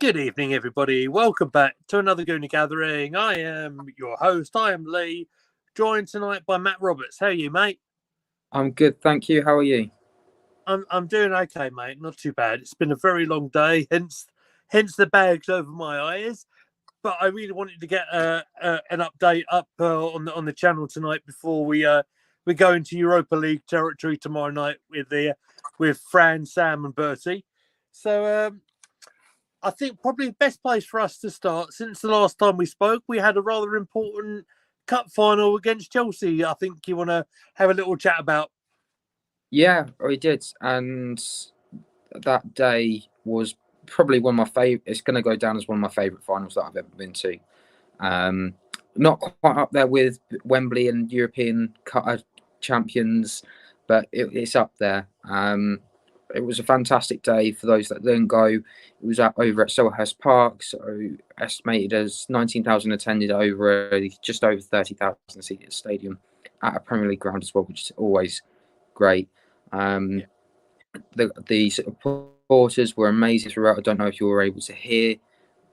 Good evening, everybody. Welcome back to another Goonie Gathering. I am your host. I am Lee, joined tonight by Matt Roberts. How are you, mate? I'm good, thank you. How are you? I'm doing okay, mate. Not too bad. It's been a very long day, hence the bags over my eyes. But I really wanted to get an update up on the channel tonight before we go into Europa League territory tomorrow night with Fran, Sam, and Bertie. So. I think probably the best place for us to start, since the last time we spoke, we had a rather important cup final against Chelsea. I think you want to have a little chat about. Yeah, we did. And that day was probably one of my favourite. It's going to go down as one of my favourite finals that I've ever been to. Not quite up there with Wembley and European champions, but it's up there. It was a fantastic day for those that didn't go. It was over at Selhurst Park, so estimated as 19,000 attended over just over 30,000 seated stadium at a Premier League ground as well, which is always great. The supporters were amazing throughout. I don't know if you were able to hear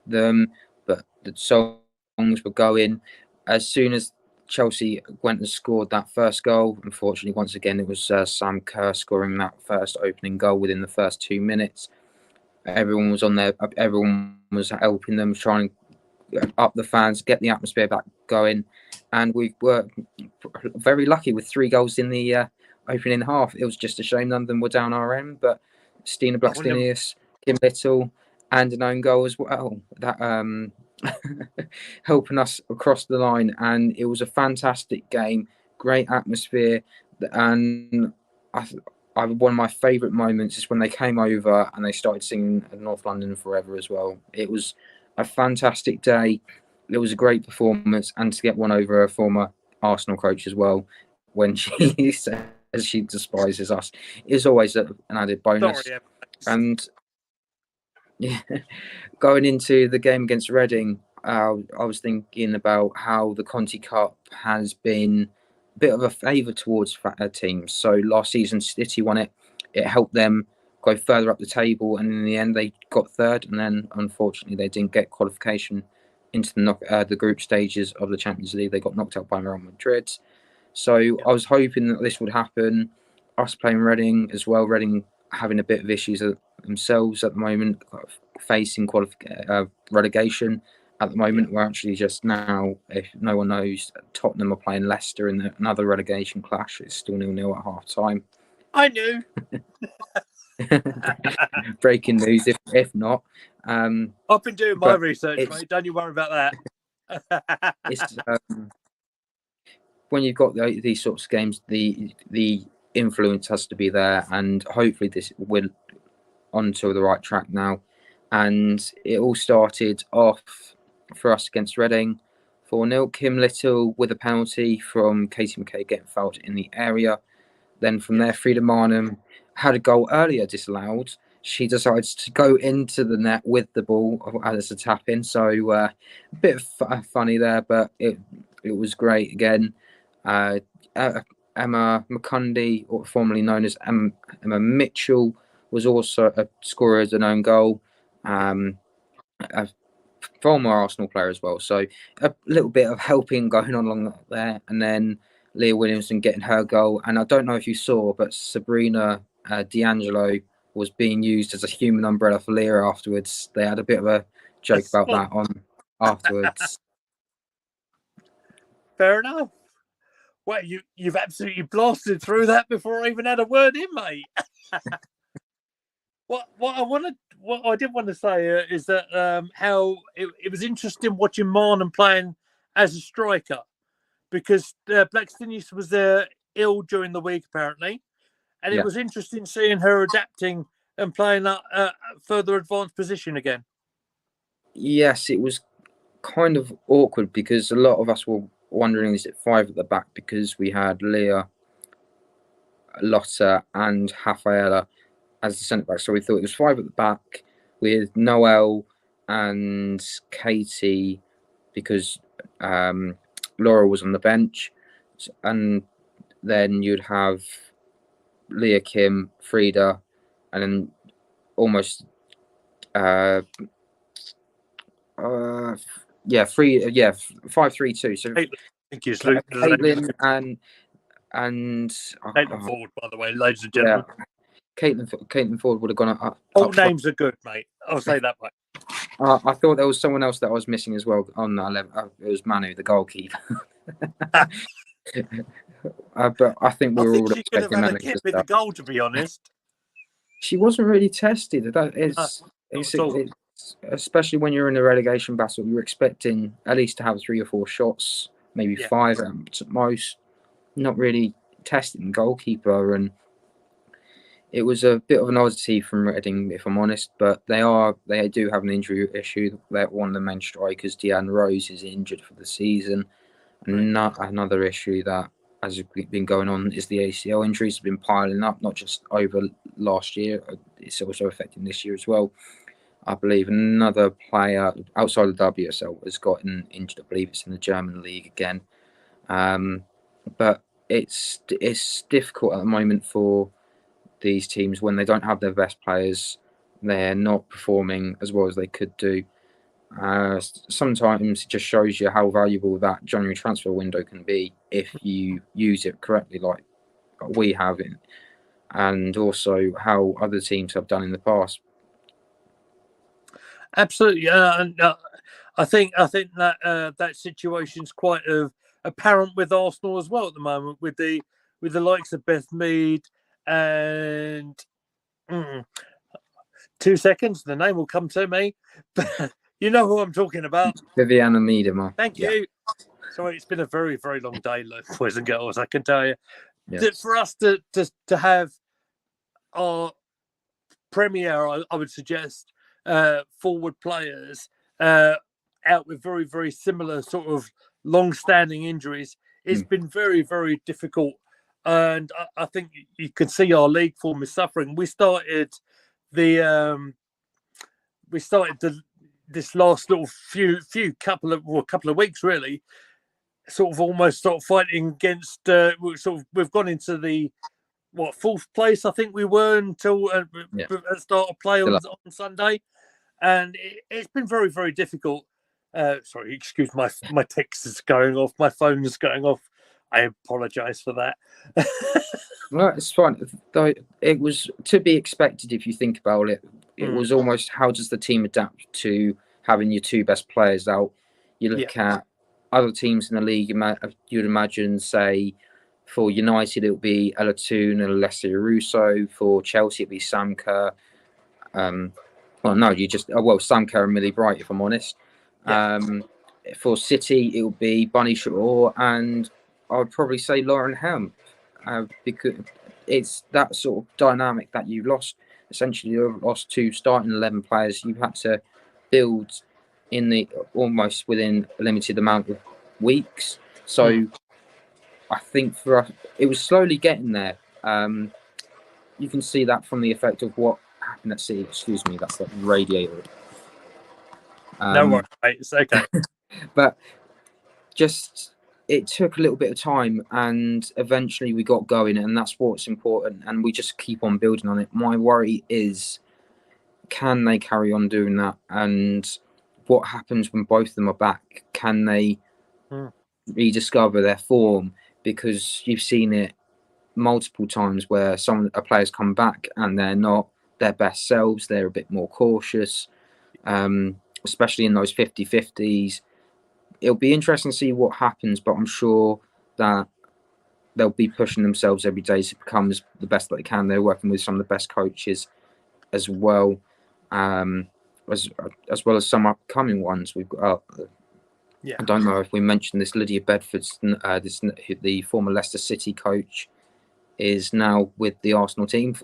them, but the songs were going. As soon as Chelsea went and scored that first goal, unfortunately, once again, it was Sam Kerr scoring that first opening goal within the first 2 minutes. Everyone was on there. Everyone was helping them, trying to up the fans, get the atmosphere back going. And we were very lucky with 3 goals in the opening half. It was just a shame none of them were down our end, but Stina Blackstenius, Kim Little, and an own goal as well. That helping us across the line, and it was a fantastic game, great atmosphere, and one of my favourite moments is when they came over and they started singing North London Forever as well. It was a fantastic day. It was a great performance, and to get one over a former Arsenal coach as well when she says she despises us is always an added bonus. Sorry, and yeah, going into the game against Reading, I was thinking about how the Conti Cup has been a bit of a favour towards teams. So last season, City won it. It helped them go further up the table, and in the end, they got third. And then, unfortunately, they didn't get qualification into the group stages of the Champions League. They got knocked out by Real Madrid. So I was hoping that this would happen. Us playing Reading as well. Reading having a bit of issues themselves at the moment, facing relegation at the moment. We're actually just now, if no one knows, Tottenham are playing Leicester in another relegation clash. It's still 0-0 at half time. I knew. Breaking news, if not. I've been doing my research, mate. Don't you worry about that. It's when you've got these sorts of games, the influence has to be there, and hopefully this will onto the right track now. And it all started off for us against Reading 4-0. Kim Little with a penalty from Katie McKay getting fouled in the area. Then from there, Frida Marnham had a goal earlier disallowed. She decides to go into the net with the ball as a tap in. So a bit of funny there, but it was great again. Emma McCundy, or formerly known as Emma Mitchell, was also a scorer as an own goal. A former Arsenal player as well. So a little bit of helping going on along there. And then Leah Williamson getting her goal. And I don't know if you saw, but Sabrina D'Angelo was being used as a human umbrella for Leah afterwards. They had a bit of a joke about that on afterwards. Fair enough. Well, you've absolutely blasted through that before I even had a word in, mate. What I did want to say is that how it was interesting watching Marnham playing as a striker, because Blackstenius was ill during the week apparently, and it was interesting seeing her adapting and playing that further advanced position again. Yes, it was kind of awkward because a lot of us were wondering, is it 5 at the back, because we had Leah, Lotta and Rafaela as the centre back. So we thought it was 5 at the back with Noelle and Katie, because Laura was on the bench. And then you'd have Leah, Kim, Frida, and then almost Yeah, 5-3-2. So Caitlin, thank you, Caitlin and Caitlin Ford, by the way, ladies and yeah, gentlemen. Caitlin Ford would have gone up. All names are good, mate. I'll say that way. I thought there was someone else that I was missing as well on that level. It was Manu, the goalkeeper. But I think we were all she could have expecting had Manu a to kip in the start. goal, to be honest. She wasn't really tested. It's especially when you're in a relegation battle, you're expecting at least to have 3 or 4 shots, maybe 5 at most. Not really testing goalkeeper, and it was a bit of an oddity from Reading, if I'm honest. But they do have an injury issue. That one of the main strikers, Deanne Rose, is injured for the season. And another issue that has been going on is the ACL injuries have been piling up, not just over last year. It's also affecting this year as well. I believe another player outside of the WSL has gotten injured. I believe it's in the German league again. But it's difficult at the moment for these teams when they don't have their best players. They're not performing as well as they could do. Sometimes it just shows you how valuable that January transfer window can be if you use it correctly, like we have it, and also how other teams have done in the past. Absolutely, and I think that that situation's quite apparent with Arsenal as well at the moment, with the likes of Beth Mead and 2 seconds, the name will come to me. You know who I'm talking about. Viviana Miedema. Thank you. Sorry, it's been a very, very long day, boys and girls, I can tell you. Yes. For us to have our premier, I would suggest, forward players out with very, very similar sort of long-standing injuries, it's been very, very difficult. And I think you can see our league form is suffering. We started this last little couple of weeks really, sort of fighting against. We've gone into the 4th place I think we were until the start of play on Sunday, and it's been very, very difficult. Sorry, excuse my text is going off, my phone is going off. I apologise for that. Well, it's fine. Though it was to be expected if you think about it. It was almost, how does the team adapt to having your 2 best players out? You look at other teams in the league. You'd imagine, say, for United it would be Ella Toon and Alessia Russo. For Chelsea it'd be Sam Kerr. Sam Kerr and Millie Bright, if I'm honest. For City it would be Bunny Shaw and I would probably say Lauren Helm, because it's that sort of dynamic that you've lost. Essentially, you've lost 2 starting 11 players. You've had to build almost within a limited amount of weeks. So I think for us, it was slowly getting there. You can see that from the effect of what happened at City. Excuse me, that's the radiator. No worries, mate. It's okay. But just, it took a little bit of time and eventually we got going, and that's what's important, and we just keep on building on it. My worry is, can they carry on doing that, and what happens when both of them are back? Can they rediscover their form? Because you've seen it multiple times where a player's come back and they're not their best selves, they're a bit more cautious, especially in those 50-50s. It'll be interesting to see what happens, but I'm sure that they'll be pushing themselves every day to become the best that they can. They're working with some of the best coaches as well, as well as some upcoming ones. We've got, I don't know if we mentioned this, Lydia Bedford's, the former Leicester City coach, is now with the Arsenal team.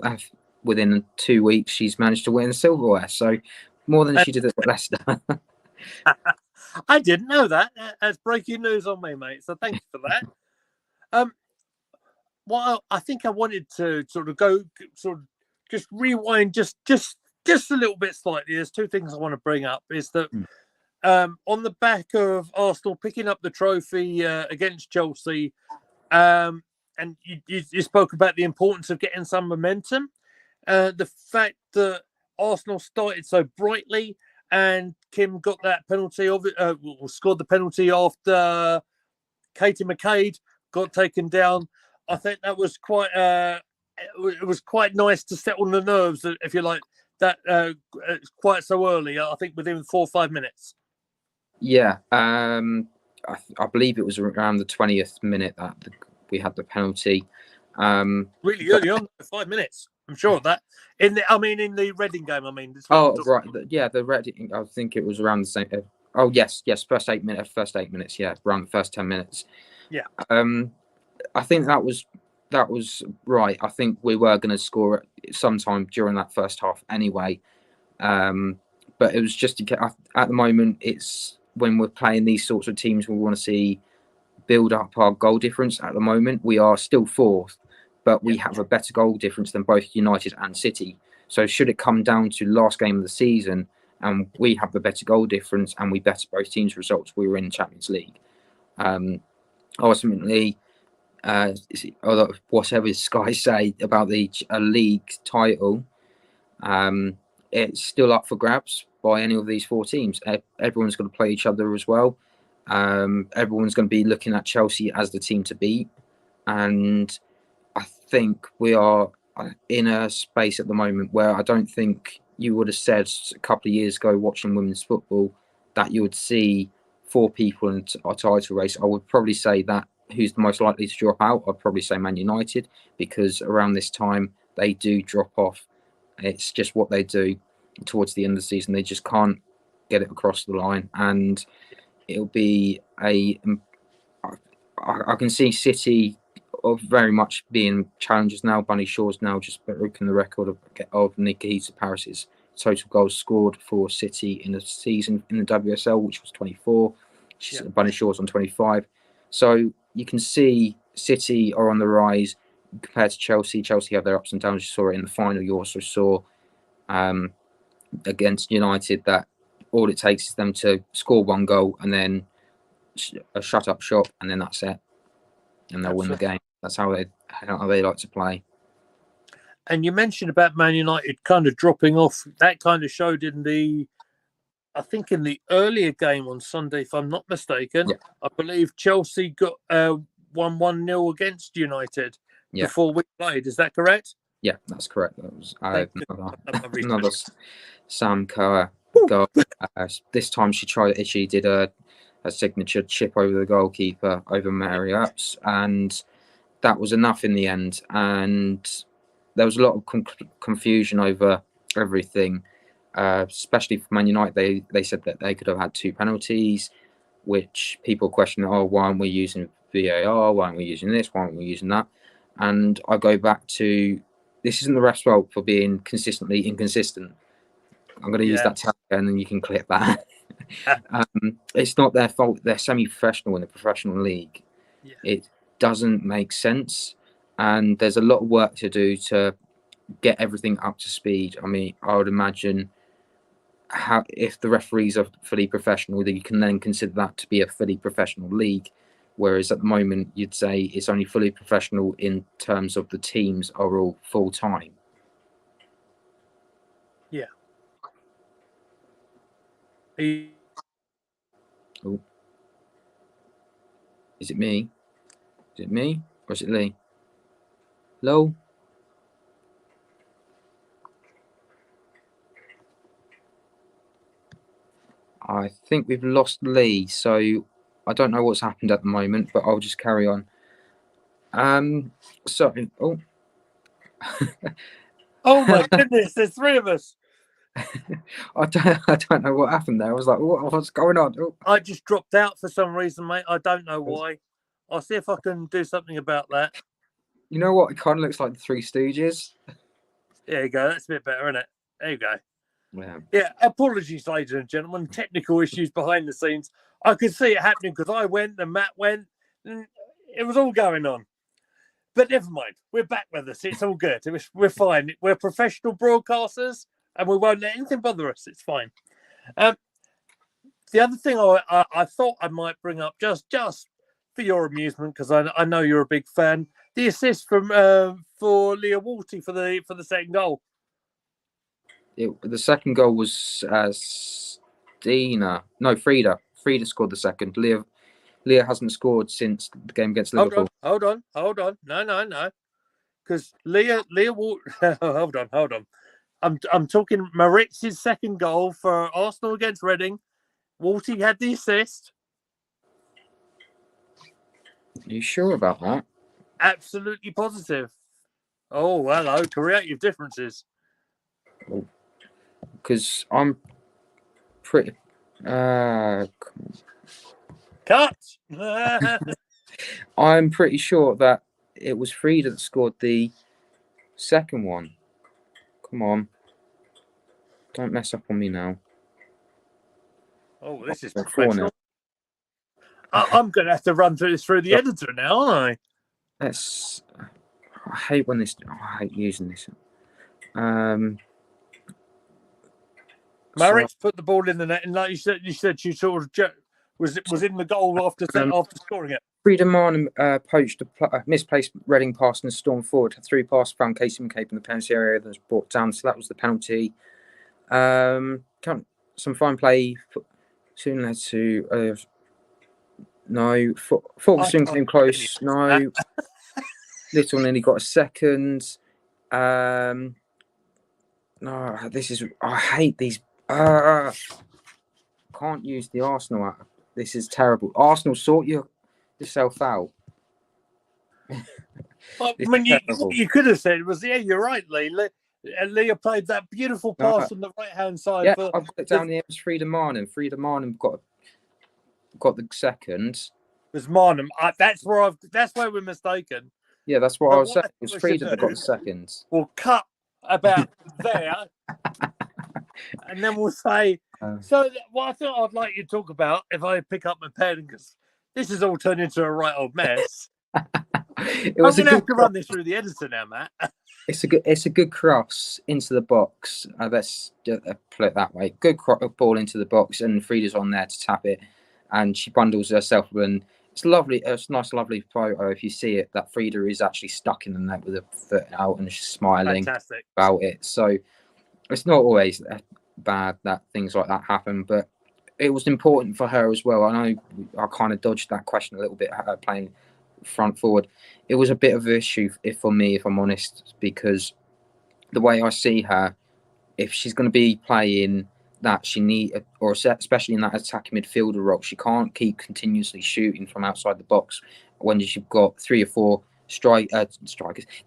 Within 2 weeks, she's managed to win silverware. So more than she did at Leicester. I didn't know that. That's breaking news on me, mate. So thank you for that. Well, I think I wanted to just rewind just a little bit slightly. There's 2 things I want to bring up. Is that on the back of Arsenal picking up the trophy against Chelsea, and you spoke about the importance of getting some momentum. The fact that Arsenal started so brightly and Kim got that penalty scored the penalty after Katie McCade got taken down. I think that was quite it was quite nice to settle the nerves, if you like, that quite so early. I think within 4 or 5 minutes. Yeah, I believe it was around the 20th minute that we had the penalty. Really early on, 5 minutes. I'm sure of that. In the Reading game. The Reading. I think it was around the same. Oh yes, first 8 minutes. Yeah, around the first 10 minutes. Yeah. I think that was right. I think we were going to score it sometime during that first half anyway. But it was just at the moment. It's when we're playing these sorts of teams, we want to see build up our goal difference. At the moment, we are still fourth, but we have a better goal difference than both United and City. So should it come down to last game of the season and we have the better goal difference and we better both teams' results, we were in Champions League. Ultimately, whatever Sky say about the league title, it's still up for grabs by any of these 4 teams. Everyone's going to play each other as well. Everyone's going to be looking at Chelsea as the team to beat. And I think we are in a space at the moment where I don't think you would have said a couple of years ago watching women's football that you would see 4 people in a title race. I would probably say that who's the most likely to drop out? I'd probably say Man United, because around this time they do drop off. It's just what they do towards the end of the season. They just can't get it across the line, and it'll be I can see City of very much being challengers now. Bunny Shaw's now just broken the record of Nikita Paris's total goals scored for City in the season in the WSL, which was 24. Bunny Shaw's on 25. So you can see City are on the rise compared to Chelsea. Chelsea have their ups and downs. You saw it in the final. You also saw against United that all it takes is them to score 1 goal and then a shut up shop, and then that's it, and they'll win the game. That's how they like to play. And you mentioned about Man United kind of dropping off. That kind of showed in the earlier game on Sunday, if I'm not mistaken. Yeah. I believe Chelsea got 1-0 against United before we played. Is that correct? Yeah, that's correct. That was another Sam Kerr goal. This time she did a signature chip over the goalkeeper, over Mary Earps, and that was enough in the end. And there was a lot of confusion over everything, especially for Man United. They said that they could have had 2 penalties, which people question, why aren't we using VAR? Why aren't we using this? Why aren't we using that? And I go back to, this isn't the ref's fault for being consistently inconsistent. I'm going to use that tag and then you can clip that. It's not their fault. They're semi-professional in a professional league. Yeah. It doesn't make sense. And there's a lot of work to do to get everything up to speed. I mean, I would imagine if the referees are fully professional, that you can then consider that to be a fully professional league. Whereas at the moment, you'd say it's only fully professional in terms of the teams are all full-time. Yeah. Oh. Is it me? Is it me? Or is it Lee? Hello? I think we've lost Lee, so I don't know what's happened at the moment, but I'll just carry on. Oh my goodness, there's 3 of us. I don't know what happened there. I was like, what's going on? Oh. I just dropped out for some reason, mate. I don't know why. I'll see if I can do something about that. You know what? It kind of looks like the 3 Stooges. There you go. That's a bit better, isn't it? There you go. Yeah. Apologies, ladies and gentlemen. Technical issues behind the scenes. I could see it happening because I went and Matt went. And it was all going on. But never mind. We're back with us. It's all good. We're fine. We're professional broadcasters and we won't let anything bother us. It's fine. The other thing I thought I might bring up just for your amusement, because I know you're a big fan, the assist from for Leah Walty for the second goal. The second goal was Frida. Frida scored the second. Leah hasn't scored since the game against Liverpool. Hold on. No. Because Leah hold on. I'm talking Maritz's second goal for Arsenal against Reading. Walty had the assist. Are you sure about that? Absolutely positive. Oh, hello. Creative differences. Because I'm pretty. Cut. I'm pretty sure that it was Frida that scored the second one. Come on. Don't mess up on me now. Oh, this is professional. I'm going to have to run through this through the editor now, aren't I? I hate when this. I hate using this. Maritz put the ball in the net, and like you said she sort of was in the goal after scoring it. Frida Marnham poached a misplaced Reading pass and stormed forward. Through pass found Casey McCabe in the penalty area that was brought down, so that was the penalty. Some fine play soon led to no. Thought soon came close. No. Little nearly got a second. No, this is. I hate these. Can't use the Arsenal app. This is terrible. Arsenal, sort yourself out. Well, I mean, you could have said was, yeah, you're right, Lee. Leah played that beautiful pass on the right-hand side. Yeah, I've got it down here. It was Frida Marnham. Frida Marnham got the second. It was Marnham. That's where we're mistaken. Yeah, that's what I was saying. It was Frida that got the second. We'll cut about there, and then we'll say. So, what I thought I'd like you to talk about, if I pick up my pen, because this has all turned into a right old mess. I'm going to have to run this through the editor now, Matt. It's a good cross into the box. Let's put it that way. Good ball into the box, and Frida's on there to tap it, and she bundles herself in. It's lovely. It's a nice, lovely photo. If you see it, that Frida is actually stuck in the net with her foot out and she's smiling about it. So it's not always bad that things like that happen, but it was important for her as well. I know I kind of dodged that question a little bit, her playing front forward. It was a bit of an issue for me, if I'm honest, because the way I see her, if she's going to be playing that, or especially in that attacking midfielder role, she can't keep continuously shooting from outside the box when you've got 3 or 4 strikers,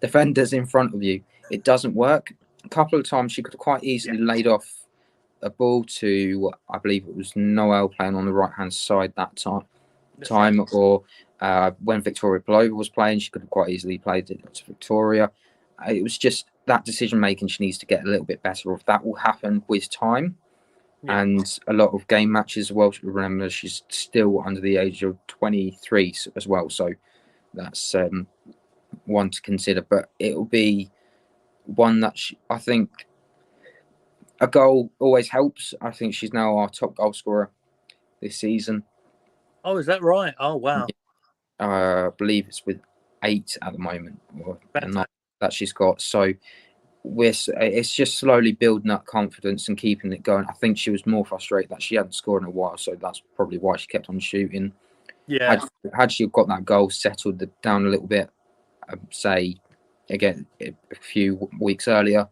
defenders in front of you. It doesn't work. A couple of times she could have quite easily laid off a ball to, I believe it was Noel playing on the right hand side that time, or when Victoria Belova was playing, she could have quite easily played it to Victoria. It was just that decision making she needs to get a little bit better of. That will happen with time. And a lot of game matches as well. Remember, she's still under the age of 23 as well, so that's one to consider. But it will be one that I think a goal always helps. I think she's now our top goal scorer this season. Oh, is that right? Oh, wow. I believe it's with 8 at the moment, that she's got. So it's just slowly building up confidence and keeping it going. I think she was more frustrated that she hadn't scored in a while, so that's probably why she kept on shooting. Yeah. Had she got that goal settled down a little bit, say again a few weeks earlier,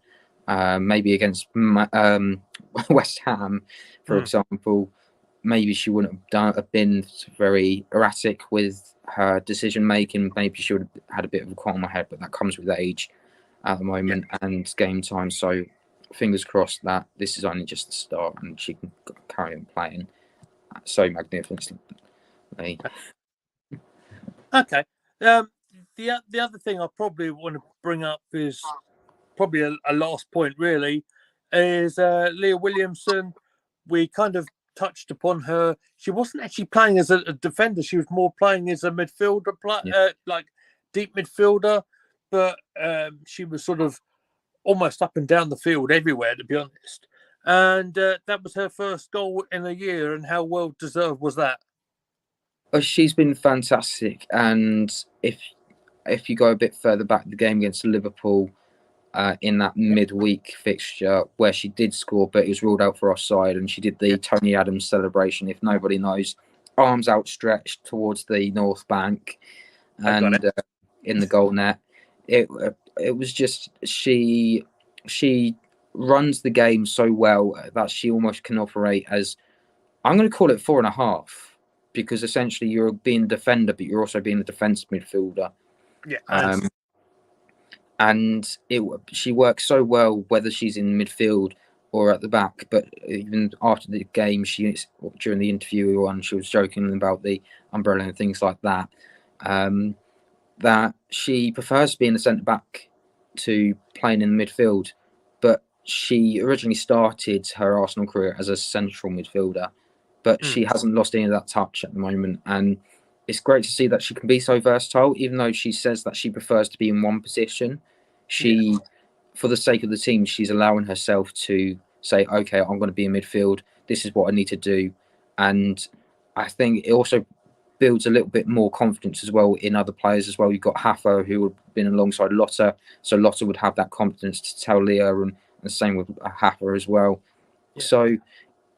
maybe against West Ham, for example, maybe she wouldn't have been very erratic with her decision making. Maybe she would have had a bit of a calmer head, but that comes with age at the moment and game time. So fingers crossed that this is only just the start and she can carry on playing so magnificently. Okay. The other thing I probably want to bring up is probably a last point really is Leah Williamson. We kind of touched upon her. She wasn't actually playing as a defender. She was more playing as a midfielder, like deep midfielder. But she was sort of almost up and down the field everywhere, to be honest. And that was her first goal in a year. And how well deserved was that? She's been fantastic. And if you go a bit further back, the game against Liverpool, in that midweek fixture where she did score, but it was ruled out for offside, and she did the Tony Adams celebration. If nobody knows, arms outstretched towards the North Bank, and in the goal net. It was just she runs the game so well that she almost can operate as, I'm going to call it 4.5, because essentially you're being a defender, but you're also being a defence midfielder. Yeah. And she works so well whether she's in midfield or at the back. But even after the game, during the interview one, she was joking about the umbrella and things like that. That she prefers being a centre back to playing in the midfield. But she originally started her Arsenal career as a central midfielder, but she hasn't lost any of that touch at the moment. And it's great to see that she can be so versatile, even though she says that she prefers to be in one position. For the sake of the team, she's allowing herself to say, okay, I'm going to be in midfield. This is what I need to do. And I think it also builds a little bit more confidence as well in other players as well. You've got Hafa, who would have been alongside Lotta. So Lotta would have that confidence to tell Leah, and the same with Hafa as well. Yeah. So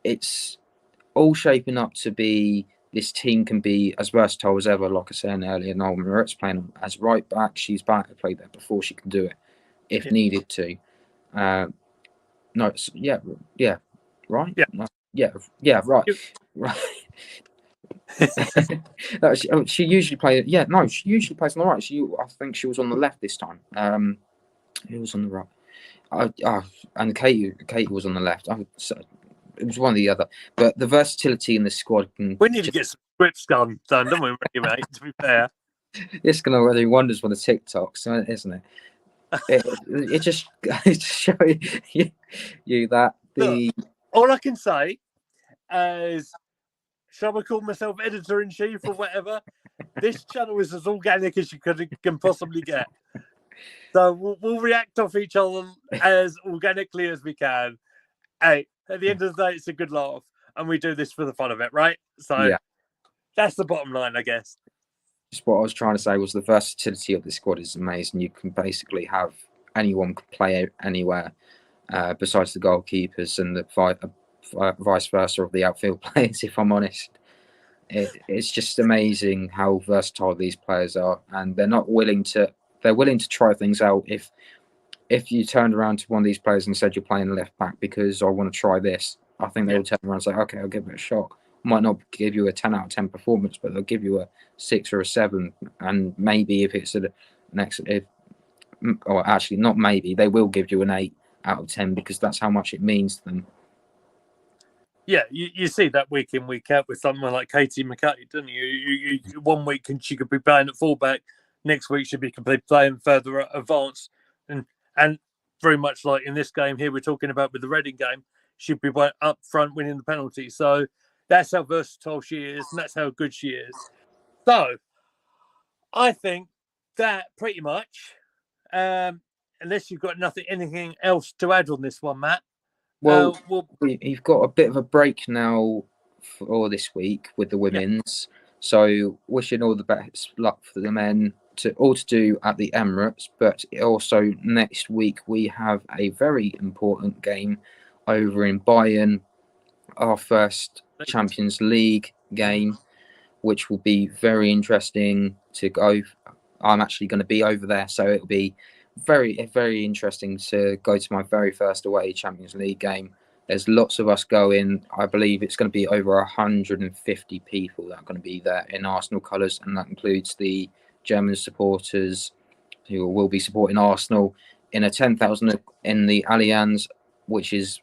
it's all shaping up to be, this team can be as versatile as ever. Like I said earlier, Noel Moret's playing as right back. She's back to play there before. She can do it if needed to. Right. She usually plays. She usually plays on the right. I think she was on the left this time. Who was on the right? And Katie was on the left. It was one or the other. But the versatility in the squad can. We need to get some scripts done, don't we, mate? To be fair, it's going to do wonders with the TikToks, isn't it? It just shows you that the. Look, all I can say is, shall I call myself editor-in-chief or whatever? This channel is as organic as you can possibly get. So we'll react off each other as organically as we can. Hey, at the end of the day, it's a good laugh, and we do this for the fun of it, right? So that's the bottom line, I guess. Just what I was trying to say was the versatility of the squad is amazing. You can basically have anyone play anywhere, besides the goalkeepers and the vice versa of the outfield players, if I'm honest. It's just amazing how versatile these players are, and they're willing to try things out. If you turned around to one of these players and said, you're playing left back because I want to try this, I think they will turn around and say, okay, I'll give it a shot. Might not give you a 10 out of 10 performance, but they'll give you a 6 or a 7. And maybe if it's not maybe, they will give you an 8 out of 10 because that's how much it means to them. Yeah, you see that week in, week out with someone like Katie McCarthy, don't you? You 1 week and she could be playing at fullback, next week she'd be completely playing further advanced, and very much like in this game here we're talking about with the Reading game, she'd be up front winning the penalty. So that's how versatile she is, and that's how good she is. So I think that pretty much, unless you've got anything else to add on this one, Matt. Well, you've got a bit of a break now for this week with the women's. So wishing all the best luck for the men to do at the Emirates. But also next week we have a very important game over in Bayern, our first Champions League game, which will be very interesting to go. I'm actually going to be over there, so it'll be very, very interesting to go to my very first away Champions League game. There's lots of us going. I believe it's going to be over 150 people that are going to be there in Arsenal colours, and that includes the German supporters who will be supporting Arsenal in a 10,000 in the Allianz, which is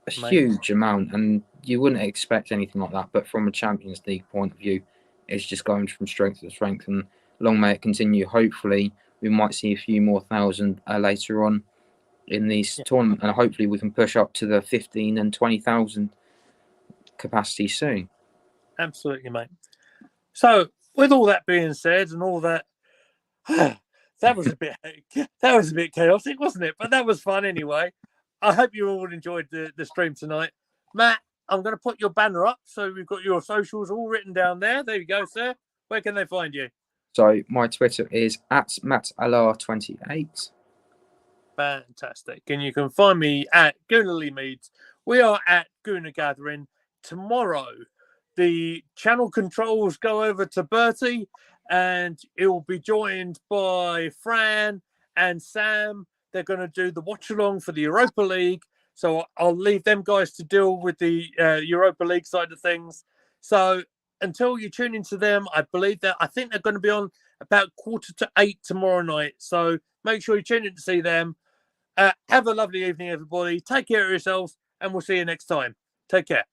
a huge amount, and you wouldn't expect anything like that. But from a Champions League point of view, it's just going from strength to strength, and long may it continue. Hopefully we might see a few more thousand later on in these tournament, and hopefully we can push up to the 15 and 20,000 capacity soon. Absolutely, mate. So with all that being said and all that, that was a bit chaotic, wasn't it? But that was fun anyway. I hope you all enjoyed the stream tonight. Matt, I'm going to put your banner up, so we've got your socials all written down there. There you go, sir. Where can they find you? So my Twitter is @MattAlar28. Fantastic. And you can find me at Goonerly Meads. We are at Gooner Gathering tomorrow. The channel controls go over to Bertie, and it will be joined by Fran and Sam. They're going to do the watch along for the Europa League. So I'll leave them guys to deal with the Europa League side of things. So until you tune into them, I think they're going to be on about 7:45 tomorrow night. So make sure you tune in to see them. Have a lovely evening, everybody. Take care of yourselves, and we'll see you next time. Take care.